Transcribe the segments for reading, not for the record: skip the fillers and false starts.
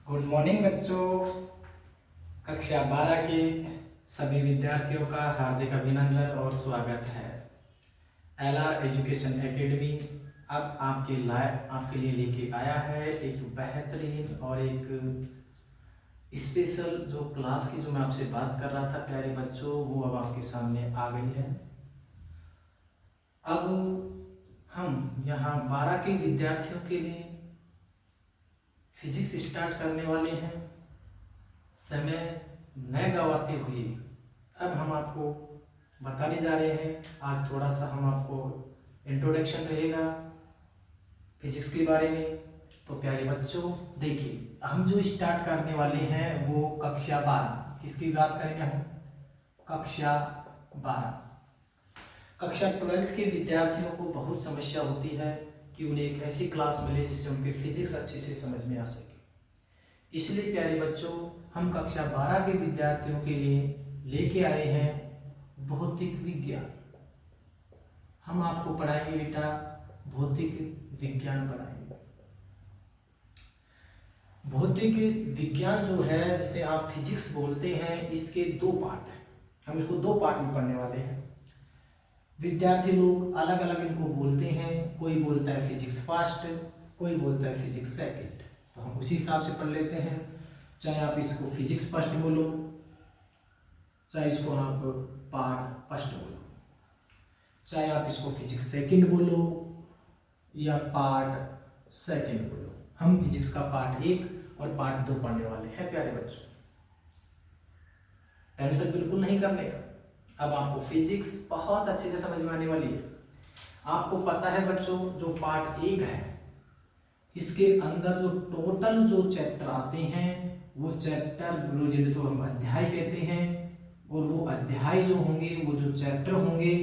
Good morning बच्चों। कक्षा 12 के सभी विद्यार्थियों का हार्दिक अभिनंदन और स्वागत है। एलआर एजुकेशन एकेडमी अब आपके लिए लेके आया है एक बेहतरीन और एक स्पेशल जो क्लास की जो मैं आपसे बात कर रहा था प्यारे बच्चों, वो अब आपके सामने आ गई है। अब हम यहाँ 12 के विद्यार्थियों के लिए फिजिक्स स्टार्ट करने वाले हैं। समय न गवाते हुए अब हम आपको बताने जा रहे हैं। आज थोड़ा सा हम आपको इंट्रोडक्शन रहेगा फिजिक्स के बारे में। तो प्यारे बच्चों देखिए, हम जो स्टार्ट करने वाले हैं वो कक्षा 12 किसकी बात करेंगे हम? कक्षा 12। कक्षा 12th के विद्यार्थियों को बहुत समस्या होती है कि उन्हें एक ऐसी क्लास मिले जिससे उनकी फिजिक्स अच्छे से समझ में आ सके। इसलिए प्यारे बच्चों, हम कक्षा 12 के विद्यार्थियों के लिए लेके आए हैं भौतिक विज्ञान। हम आपको पढ़ाएंगे बेटा भौतिक विज्ञान पढ़ाएंगे। भौतिक विज्ञान जो है जिसे आप फिजिक्स बोलते हैं, इसके दो पार्ट हैं। हम इसको दो पार्ट में पढ़ने वाले हैं। विद्यार्थी लोग अलग अलग इनको बोलते हैं। कोई बोलता है फिजिक्स फर्स्ट, कोई बोलता है फिजिक्स सेकंड। तो हम उसी हिसाब से पढ़ लेते हैं। चाहे आप इसको फिजिक्स फर्स्ट बोलो, चाहे इसको आप पार्ट फर्स्ट बोलो, चाहे आप इसको फिजिक्स सेकंड बोलो या पार्ट सेकंड बोलो। हम फिजिक्स का पार्ट 1 और पार्ट 2 पढ़ने वाले हैं प्यारे बच्चों। टेंशन बिल्कुल नहीं करने का। अब आपको फिजिक्स बहुत अच्छे से समझ में आने वाली है। आपको पता है बच्चों, जो पार्ट 1 है इसके अंदर जो टोटल जो चैप्टर आते हैं वो चैप्टर जिन्हें तो हम अध्याय कहते हैं, और वो अध्याय जो होंगे, वो जो चैप्टर होंगे,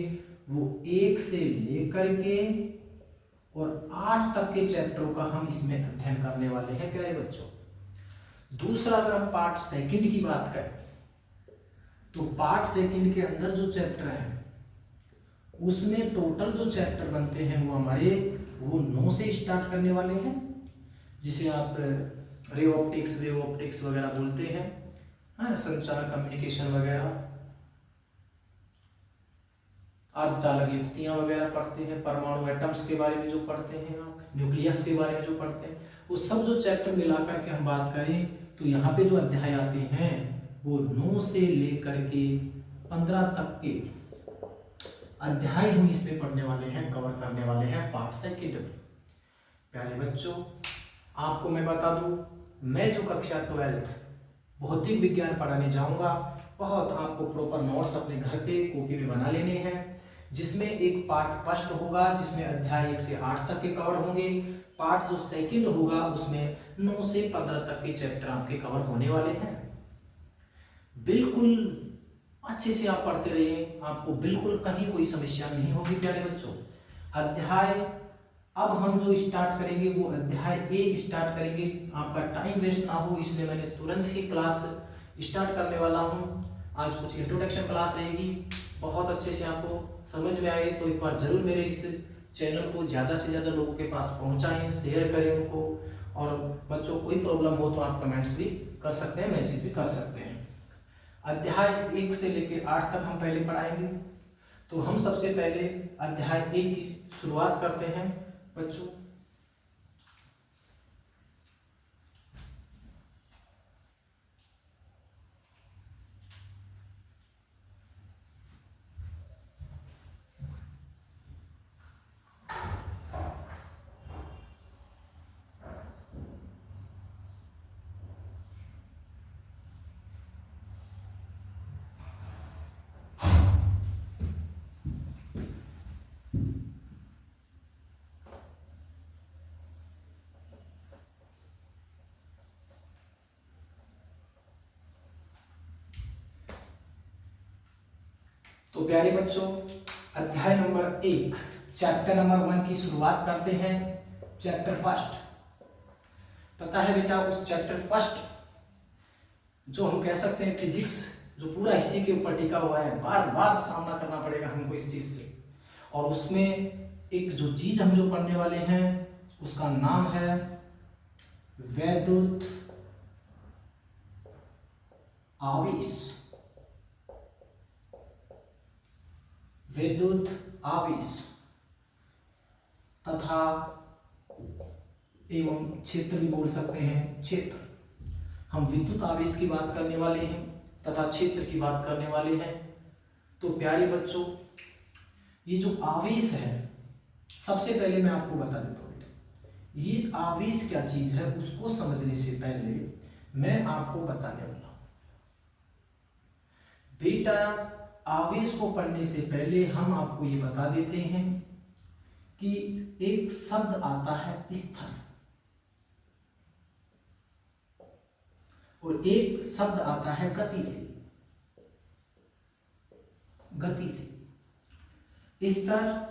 वो 1 से लेकर के और 8 तक के चैप्टरों का हम इसमें अध्ययन करने वाले हैं प्यारे बच्चों। दूसरा, अगर हम पार्ट सेकंड की बात करें तो पार्ट सेकंड के अंदर जो चैप्टर है उसमें टोटल जो चैप्टर बनते हैं वो हमारे 9 से स्टार्ट करने वाले हैं, जिसे आप रे ऑप्टिक्स, वेव ऑप्टिक्स वगैरह बोलते हैं। हाँ, संचार, कम्युनिकेशन वगैरह, अर्धचालक युक्तियां वगैरह पढ़ते हैं। परमाणु एटम्स के बारे में जो पढ़ते हैं आप, न्यूक्लियस के बारे में जो पढ़ते हैं, वो सब जो चैप्टर मिला करके हम बात करें तो यहाँ पे जो अध्याय आते हैं वो 9 से लेकर के 15 तक के अध्याय हम इसमें पढ़ने वाले हैं, कवर करने वाले हैं पार्ट सेकंड में। प्यारे बच्चों, आपको मैं बता दूं, मैं जो कक्षा 12th भौतिक विज्ञान पढ़ाने जाऊंगा, बहुत आपको प्रॉपर नोट्स अपने घर पे कॉपी में बना लेने हैं, जिसमें एक पार्ट फर्स्ट होगा जिसमें अध्याय 1 से 8 तक के कवर होंगे। पार्ट जो सेकंड होगा उसमें 9 से 15 तक के चैप्टर आपके कवर होने वाले हैं। बिल्कुल अच्छे से आप पढ़ते रहिए, आपको बिल्कुल कहीं कोई समस्या नहीं होगी प्यारे बच्चों। अध्याय अब हम जो स्टार्ट करेंगे वो अध्याय 1 स्टार्ट करेंगे। आपका टाइम वेस्ट ना हो इसलिए मैंने तुरंत ही क्लास स्टार्ट करने वाला हूँ। आज कुछ इंट्रोडक्शन क्लास रहेगी, बहुत अच्छे से आपको समझ में आए तो एक बार जरूर मेरे इस चैनल को ज़्यादा से ज़्यादा लोगों के पास पहुँचाएँ, शेयर करें उनको। और बच्चों कोई प्रॉब्लम हो तो आप कमेंट्स भी कर सकते हैं, मैसेज भी कर सकते हैं। अध्याय 1 से लेकर 8 तक हम पहले पढ़ाएंगे। तो हम सबसे पहले अध्याय 1 की शुरुआत करते हैं बच्चों। तो प्यारे बच्चों, अध्याय नंबर 1 चैप्टर नंबर 1 की शुरुआत करते हैं। चैप्टर फर्स्ट, पता है बेटा उस चैप्टर फर्स्ट जो हम कह सकते हैं फिजिक्स, जो पूरा इसी के ऊपर टिका हुआ है, बार बार सामना करना पड़ेगा हमको इस चीज से। और उसमें एक जो चीज हम जो पढ़ने वाले हैं उसका नाम है वैद्युत आवेश, विद्युत आवेश तथा एवं क्षेत्र भी बोल सकते हैं। क्षेत्र, हम विद्युत आवेश की बात करने वाले हैं तथा क्षेत्र की बात करने वाले हैं। तो प्यारे बच्चों, ये जो आवेश है, सबसे पहले मैं आपको बता देता हूँ, ये आवेश क्या चीज है उसको समझने से पहले मैं आपको बताने वाला हूं। बेटा, आवेश को पढ़ने से पहले हम आपको ये बता देते हैं कि एक शब्द आता है स्तर और एक शब्द आता है गतिशील। गतिशील स्तर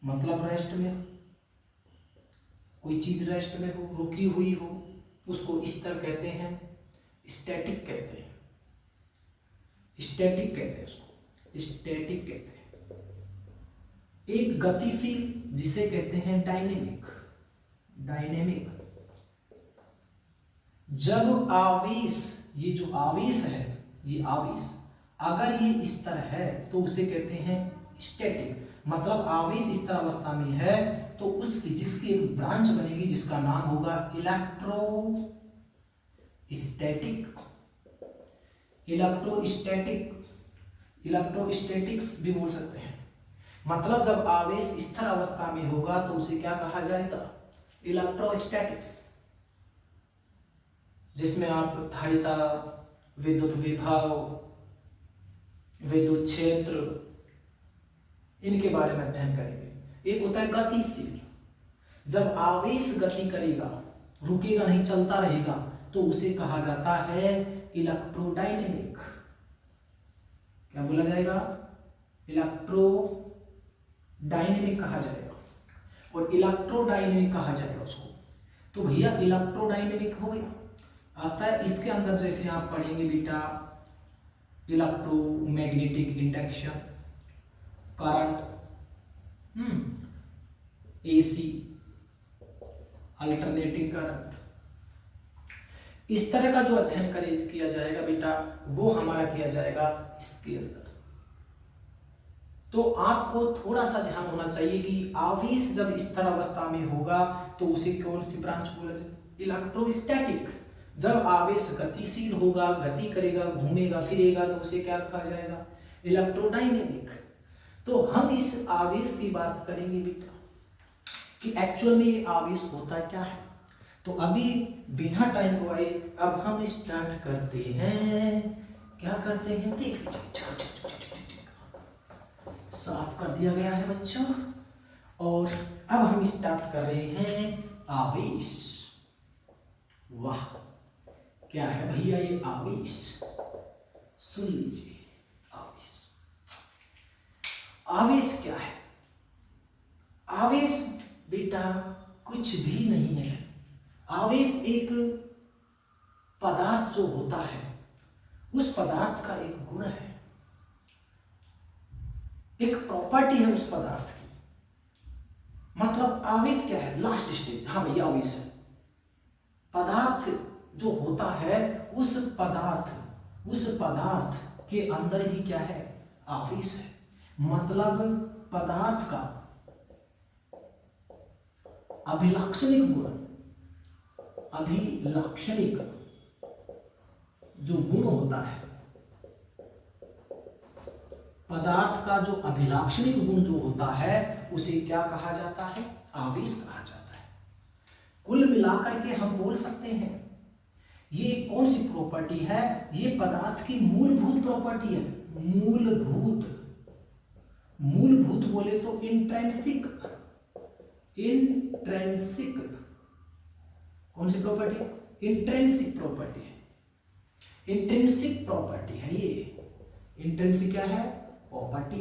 मतलब रेस्ट में, कोई चीज रेस्ट में हो, रुकी हुई हो, उसको स्तर कहते हैं। स्टैटिक कहते हैं, स्टैटिक कहते हैं उसको, स्टैटिक कहते हैं। एक गतिशील जिसे कहते हैं डायनेमिक। डायनेमिक, जब आवेश, ये जो आवेश है, ये आवेश अगर ये स्तर है तो उसे कहते हैं स्टैटिक। मतलब आवेश स्तर अवस्था में है तो उस फिजिक्स की एक ब्रांच बनेगी जिसका नाम होगा इलेक्ट्रोस्टैटिक। इलेक्ट्रोस्टैटिक्स भी बोल सकते हैं। मतलब जब आवेश स्थिर अवस्था में होगा तो उसे क्या कहा जाएगा? इलेक्ट्रोस्टैटिक्स, जिसमें आप धारिता, विद्युत विभव, विद्युत क्षेत्र, इनके बारे में अध्ययन करेंगे। एक होता है गतिशील, जब आवेश गति करेगा, रुकेगा नहीं, चलता रहेगा, तो उसे कहा जाता है इलेक्ट्रोडायनेमिक। क्या बोला जाएगा? इलेक्ट्रोडायनेमिक कहा जाएगा। और इलेक्ट्रोडायनेमिक कहा जाएगा उसको। तो भैया इलेक्ट्रोडायनेमिक हो गया। आता है इसके अंदर, जैसे आप पढ़ेंगे बेटा, electromagnetic induction, current, AC, alternating current, इस तरह का जो अध्ययन किया जाएगा बेटा, वो हमारा किया जाएगा इसके अंदर। तो आपको थोड़ा सा ध्यान होना चाहिए कि आवेश जब स्थिर अवस्था में होगा तो उसे कौन सी ब्रांच बोला जाए? इलेक्ट्रोस्टैटिक। जब आवेश गतिशील होगा, गति करेगा, घूमेगा फिरेगा, तो उसे क्या कहा जाएगा? इलेक्ट्रोडायनेमिक। तो हम इस आवेश की बात करेंगे बेटा कि एक्चुअल में ये आवेश होता क्या है। तो अभी बिना टाइम गवाए अब हम स्टार्ट करते हैं। क्या करते हैं? देख लीजिए, साफ कर दिया गया है बच्चों। और अब हम स्टार्ट कर रहे हैं आवेश। वाह, क्या है भैया ये आवेश? सुन लीजिए, आवेश। आवेश क्या है? आवेश बेटा कुछ भी नहीं है। आवेश एक पदार्थ जो होता है, उस पदार्थ का एक गुण है, एक प्रॉपर्टी है उस पदार्थ की। मतलब आवेश क्या है? Last stage. हाँ भैया, आवेश है पदार्थ जो होता है, उस पदार्थ के अंदर ही क्या है? आवेश है। मतलब पदार्थ का अभिलाक्षणिक गुण, अभिलाक्षणिक जो गुण होता है, पदार्थ का जो अभिलाक्षणिक गुण जो होता है, उसे क्या कहा जाता है? आवेश कहा जाता है। कुल मिलाकर के हम बोल सकते हैं ये कौन सी प्रॉपर्टी है? ये पदार्थ की मूलभूत प्रॉपर्टी है। मूलभूत बोले तो इंट्रिंसिक कौन सी प्रॉपर्टी? इंट्रिंसिक प्रॉपर्टी है। इंट्रिंसिक प्रॉपर्टी है ये। इंट्रिंसिक क्या है? प्रॉपर्टी।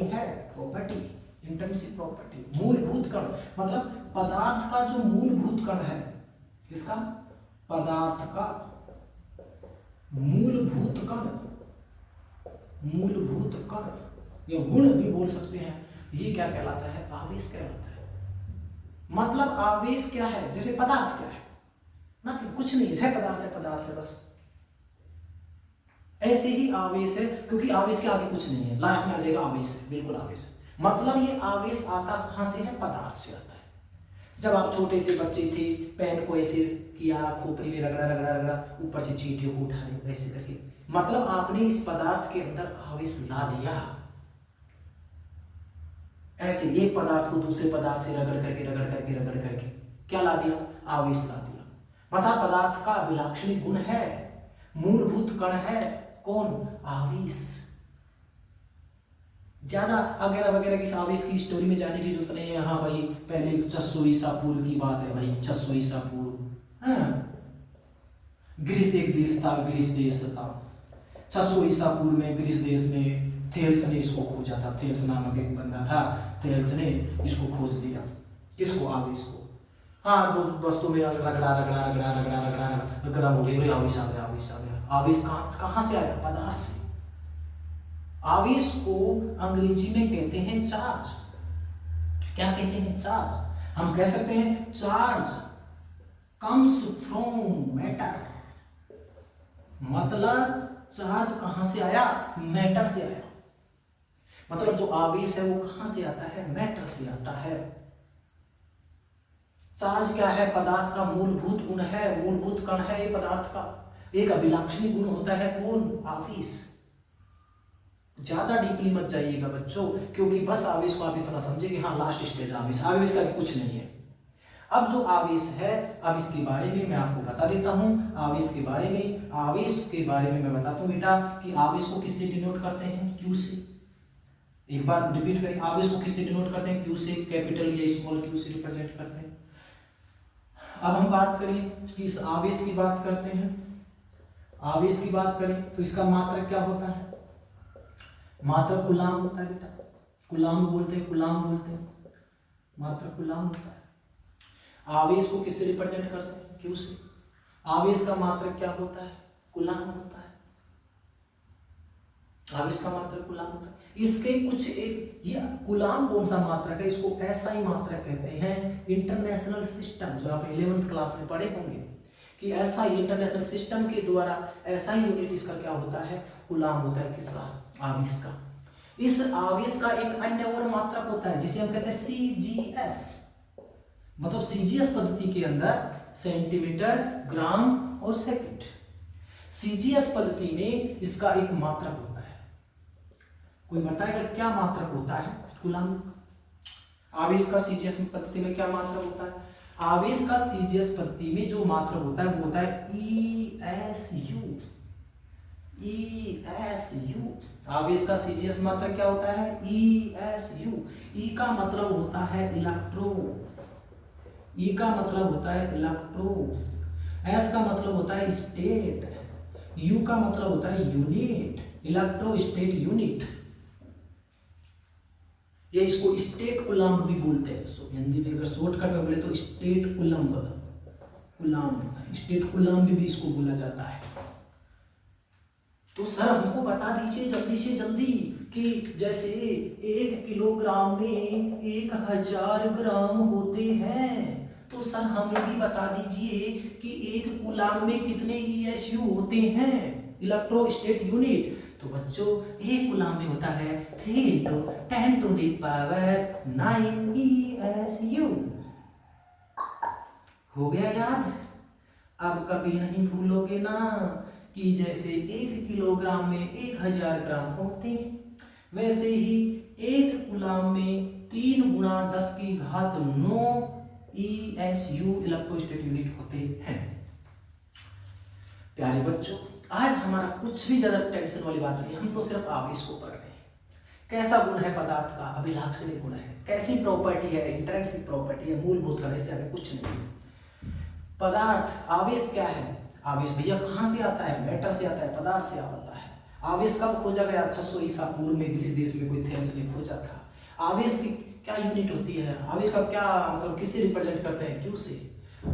इंट्रिंसिक प्रॉपर्टी, मूलभूत कण। मतलब पदार्थ का जो मूलभूत कण है, किसका? पदार्थ का मूलभूत कण या गुण भी बोल सकते हैं। ये क्या कहलाता है? आवेश कहलाता है। मतलब आवेश क्या है? जैसे पदार्थ क्या है? नथिंग, कुछ नहीं है पदार्थ है बस। ऐसे ही आवेश है, क्योंकि आवेश के आगे कुछ नहीं है, लास्ट में आ जाएगा आवेश है, बिल्कुल आवेश है। मतलब ये आवेश आता कहाँ से है? पदार्थ से आता है। जब आप छोटे से बच्चे थे, पेन को ऐसे किया, खोपड़ी में रगड़ा, ऊपर से चींटियों को उठाए ऐसे करके, मतलब आपने इस पदार्थ के अंदर आवेश ला दिया। ऐसे एक पदार्थ को दूसरे पदार्थ से रगड़ करके क्या ला दिया? आवेश ला दिया। मतलब पदार्थ का अभिलाक्षणिक गुण है, मूलभूत कण है कौन? आवेश। ज्यादा वगैरह की आवेश की स्टोरी में जाने की जरूरत नहीं है। हाँ भाई, पहले 600 ईसा पूर्व की बात है भाई, 600 ईसा पूर्व। हाँ, ग्रीस एक देश था, ग्रीस देश था। 600 ईसा पूर्व में ग्रीस देश में थेल्स ने इसको खोजा था। थेल्स नामक एक बंदा था, थेल्स ने इसको खोज दिया। किसको? आवेश को। हाँ, दो वस्तु में रगड़ा गर्म हो गई, आवेश आ गया। आवेश कहाँ से आया? पदार्थ से। आवेश को अंग्रेजी में कहते हैं चार्ज। क्या कहते हैं? चार्ज। हम कह सकते हैं चार्ज कम्स फ्रॉम मैटर। मतलब चार्ज कहां से आया? मैटर से आया। मतलब जो आवेश है वो कहां से आता है? मैटर से आता है। चार्ज क्या है? पदार्थ का मूलभूत गुण है, मूलभूत कण है ये पदार्थ का। एक अभिलाक्षणिक गुण होता है कौन? आवेश। ज्यादा डीपली मत जाइएगा बच्चों, क्योंकि बस आवेश को आप इतना समझे कि हाँ लास्ट स्टेज आवेश का कुछ नहीं है। अब जो आवेश है, अब इसके बारे में मैं आपको बता देता हूं। आवेश के बारे में मैं बताता हूं बेटा कि आवेश को किससे डिनोट करते हैं? क्यू से। एक बार रिपीट करें, आवेश को किससे डिनोट करते हैं? क्यू से, कैपिटल या स्मॉल क्यू से रिप्रेजेंट करते हैं। अब हम बात करें कि इस आवेश की बात करते हैं। आवेश की बात करें तो इसका मात्रक क्या होता है? मात्रक कूलाम होता है बेटा। कूलाम बोलते हैं, मात्रक कूलाम होता है। आवेश को किससे रिप्रेजेंट करते हैं? क्यू से। आवेश का मात्रक क्या होता है? कूलाम होता है। आवेश का मात्रक कूलाम होता है। इसके कुछ एक, ये कूलाम कौन सा मात्रक है? इसको एसआई मात्रक कहते हैं। इंटरनेशनल सिस्टम, जो आप 11वीं क्लास में पढ़े होंगे कि एसआई, इंटरनेशनल सिस्टम के द्वारा एसआई यूनिट इसका क्या होता है? कूलाम होता है। किसका? आवेश का। इस आवेश का एक अन्य और मात्रक होता है जिसे हम कहते हैं सीजीएस। मतलब सीजीएस पद्धति के अंदर सेंटीमीटर, ग्राम और सेकंड। सीजीएस पद्धति में इसका एक मात्रक होता है। कोई बताएगा क्या मात्रक होता है? कूलाम। आवेश का सीजीएस पद्धति में क्या मात्रक होता है? आवेश का सीजीएस पद्धति में जो मात्रक होता है वो होता है ईएसयू। आवेश का सीजीएस मात्रक क्या होता है? ईएसयू। ई का मतलब होता है इलेक्ट्रो। ई का मतलब होता है इलेक्ट्रो। एस का मतलब होता है स्टेट। यू का मतलब होता है यूनिट, इलेक्ट्रो स्टेट यूनिट। ये इसको स्टेट कूलाम्ब भी बोलते हैं। हिंदी में अगर शॉर्टकट में बोले तो स्टेट कूलाम्ब, स्टेट कूलाम्ब भी इसको बोला जाता है। तो सर हमको बता दीजिए जल्दी से जल्दी कि जैसे 1 किलोग्राम में 1000 ग्राम होते हैं, तो सर हमें भी बता दीजिए कि 1 कूलाम में कितने ईएसयू होते हैं, इलेक्ट्रोस्टेट यूनिट। तो बच्चों 1 कूलाम में होता है 3 × 10⁹ ESU। हो गया याद? अब कभी नहीं भूलोगे ना कि जैसे 1 किलोग्राम में 1000 ग्राम होते हैं, वैसे ही 1 कूलाम में 3 × 10⁹ ESU इलेक्ट्रोस्टेट यूनिट होते हैं। प्यारे बच्चों, आज हमारा कुछ भी ज्यादा टेंशन वाली बात नहीं, हम तो सिर्फ आवेश को पढ़ रहे हैं। कैसा गुण है पदार्थ का? अभिलाक्षणिक गुण है। कैसी प्रॉपर्टी है? इंट्रिंसिक प्रॉपर्टी है, मूलभूत गुण से हमें कुछ नहीं। पदार्थ, आवेश क्या है? आवेश भैया कहाँ से आता है? मैटर से आता है, पदार्थ से आता है। आवेश कब खोजा गया? 600 ईसा पूर्व में ग्रीस देश में कोई थेल्स ने खोजा था। आवेश की क्या यूनिट होती है? आवेश का क्या मतलब, किससे रिप्रेजेंट करते हैं? क्यू से।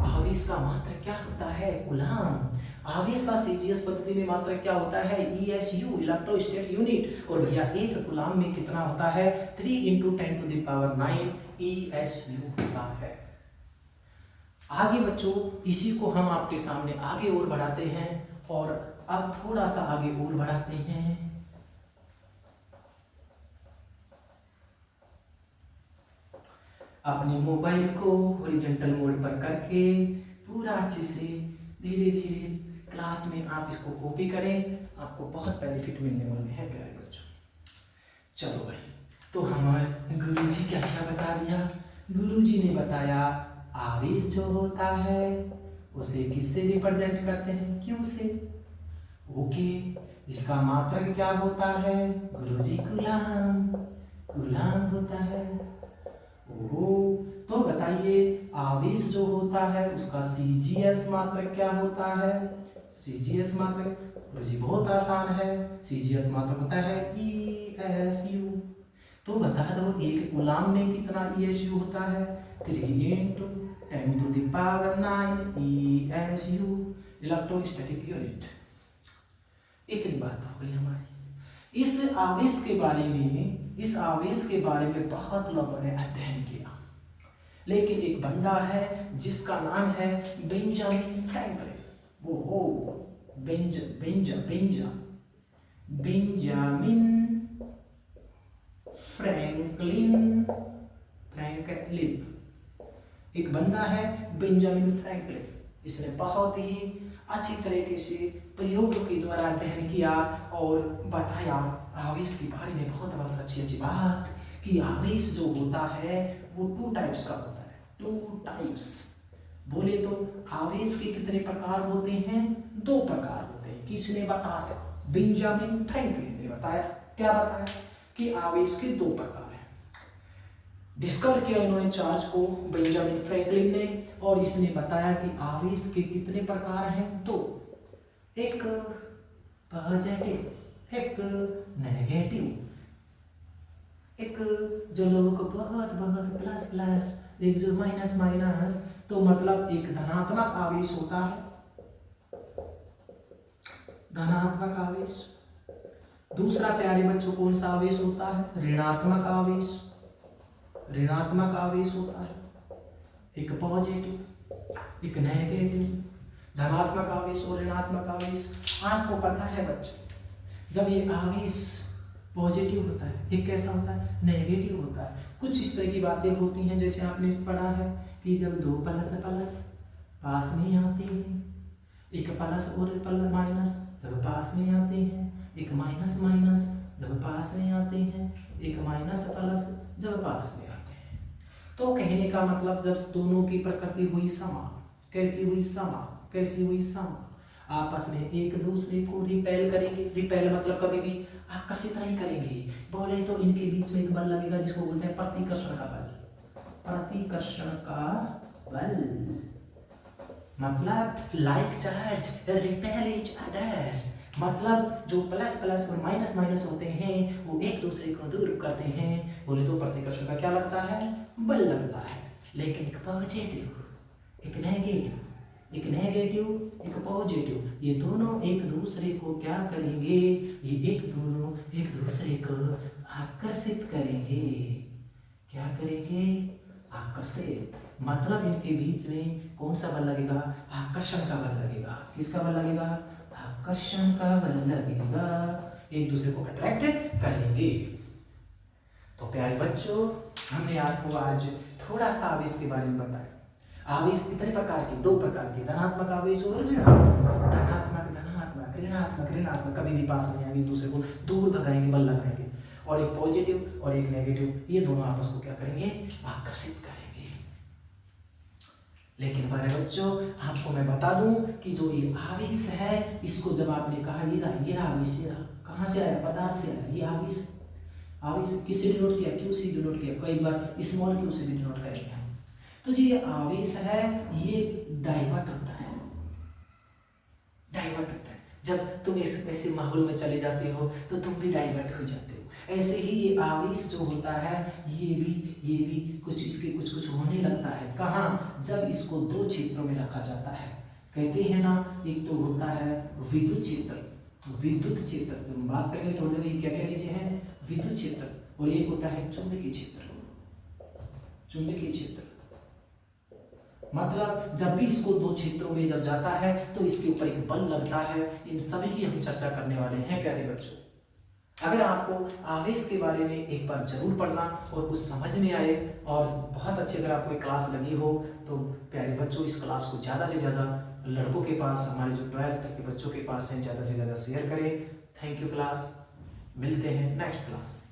आवेश का मात्रक क्या होता है? कूलाम। आवेश का सीजीएस पद्धति में मात्रक क्या होता है? ESU, इलेक्ट्रोस्टेट unit. और भैया 1 कूलाम में कितना होता है? 3 × 10⁹ ESU होता है। आगे बच्चों इसी को हम आपके सामने आगे और बढ़ाते हैं, और अब थोड़ा सा आगे और बढ़ाते हैं। अपने मोबाइल को हॉरिजॉन्टल मोड पर करके पूरा अच्छे से धीरे धीरे क्लास में आप इसको कॉपी करें, आपको बहुत बेनिफिट मिलने वाले हैं प्यारे बच्चों। चलो भाई, तो हमारे गुरुजी क्या क्या बता दिया। गुरुजी ने बताया आवेश जो होता है उसे किससे रिप्रेजेंट करते हैं, क्यों से। ओके, इसका मात्रक क्या होता है गुरुजी, कूलम, कूलम होता है। ओह, तो बताइए आवेश जो होता है उसका सीजीएस मात्रक क्या होता है। सीजीएस मात्रक गुरुजी बहुत आसान है, सीजीएस मात्रक होता है ईएसयू। तो बता दो एक कूलम में कितना ईएसयू होता है, 3 × 10⁹ ईएसयू, इलेक्ट्रोस्टैटिक यूनिट। इतनी बात हो गई हमारी। इस आवेश के बारे में बहुत लोगों ने अध्ययन किया, लेकिन एक बंदा है जिसका नाम है बेंजामिन फ्रैंकलिन। बेंजामिन फ्रैंकलिन एक बंदा है बेंजामिन फ्रैंकलिन। इसने बहुत ही अच्छी तरीके से प्रयोगों के द्वारा अध्ययन किया और बताया आवेश के बारे में बहुत बहुत अच्छी बात कि आवेश जो होता है वो 2 टाइप्स का होता है। 2 टाइप्स बोले तो आवेश के कितने प्रकार होते हैं, 2 प्रकार होते हैं। किसने बताया, बेंजामिन फ्रैंकलिन ने बताया। क्या बताया कि आवेश के 2 प्रकार हैं। डिस्कवर किया इन्होंने चार्ज को बेंजामिन फ्रैंकलिन ने, और इसने बताया कि आवेश के कितने प्रकार हैं, 2, एक पॉजिटिव, एक नेगेटिव, एक जो लोगों को बहुत बहुत प्लस प्लस, एक जो माइनस माइनस। तो मतलब एक धनात्मक आवेश होता है, धनात्मक आवेश। दूसरा प्यारे बच्चों कौन सा आवेश होता है, ऋणात्मक आवेश, ऋणात्मक आवेश होता है। एक पॉजिटिव, एक नेगेटिव, धनात्मक आवेश और ऋणात्मक आवेश। आपको पता है बच्चों, जब ये आवेश पॉजिटिव होता है, एक कैसा होता है, नेगेटिव होता है। कुछ इस तरह की बातें होती हैं, जैसे आपने पढ़ा है कि जब 2 प्लस प्लस पास नहीं आते हैं, एक प्लस और प्लस माइनस जब पास नहीं आते हैं, एक माइनस माइनस जब पास नहीं आते हैं, एक माइनस प्लस जब पास नहीं आते हैं। तो कहने का मतलब जब दोनों की प्रकृति हुई समान, कैसी हुई समान, कैसी हुई समान, आपस में एक दूसरे को रिपेल करेंगे। रिपेल मतलब कभी भी आकर्षित नहीं करेंगे। बोले तो इनके बीच में एक बल लगेगा जिसको बोलते हैं प्रतिकर्षण का बल। प्रतिकर्षण का बल मतलब like charge repel each other, मतलब जो प्लस प्लस और माइनस माइनस होते हैं वो एक दूसरे को दूर करते हैं। बोले तो प्रतिकर्षण का क्या लगता है, बल लगता है। लेकिन एक पॉजिटिव, एक नेगेटिव, एक नेगेटिव, एक पॉजिटिव, ये दोनों एक दूसरे को क्या करेंगे, ये एक दूसरे को आकर्षित करेंगे। क्या करेंगे, आकर्षित। मतलब इनके बीच में कौन सा बल लगेगा, आकर्षण का बल लगेगा। किसका बल लगेगा, आकर्षण का बल लगेगा। एक दूसरे को अट्रैक्ट करेंगे। तो प्यारे बच्चों, हमने आपको आज थोड़ा सा आवेश के बारे में बताया। आवेश कितने प्रकार के, 2 प्रकार के, धनात्मक आवेश और ऋणात्मक। धनात्मक धनात्मक, ऋणात्मक ऋणात्मक, कभी भी पास नहीं आएंगे, एक दूसरे को दूर भगाएंगे, बल लगाएंगे। और एक पॉजिटिव और एक नेगेटिव, ये दोनों आपस को क्या करेंगे, आकर्षित करेंगे। लेकिन बड़े बच्चों, आपको मैं बता दूं कि जो ये आवेश है, इसको जब आपने कहा ये आवेश, ये कहाँ से आया, पदार्थ से आया। ये आवेश किससे डिनोट किया, क्यू से डिनोट किया, कई बार स्मॉल क्यू से भी डिनोट करेंगे हम। तो जो ये आवेश है ये डाइवर्ट होता है, डाइवर्ट होता है। जब तुम ऐसे माहौल में चले जाते हो तो तुम भी डाइवर्ट हो जाते हो। ऐसे ही ये आवेश जो होता है ये भी कुछ इसके कुछ होने लगता है। कहाँ, जब इसको 2 क्षेत्रों में रखा जाता है। कहते हैं ना, एक तो होता है विद्युत क्षेत्र, विद्युत क्षेत्र जब बात करेंगे तो क्या क्या चीजें हैं, विद्युत क्षेत्र, और एक होता है चुंबकीय क्षेत्र, चुंबकीय क्षेत्र। मतलब जब भी इसको दो क्षेत्रों में जब जाता है तो इसके ऊपर एक बल लगता है। इन सभी की हम चर्चा करने वाले हैं प्यारे बच्चों। अगर आपको आवेश के बारे में एक बार जरूर पढ़ना और कुछ समझ में आए और बहुत अच्छी अगर आपको एक क्लास लगी हो तो प्यारे बच्चों इस क्लास को ज़्यादा से ज़्यादा लड़कों के पास, हमारे जो 12th तक के बच्चों के पास हैं, ज़्यादा से ज़्यादा शेयर करें। थैंक यू क्लास, मिलते हैं नेक्स्ट क्लास में।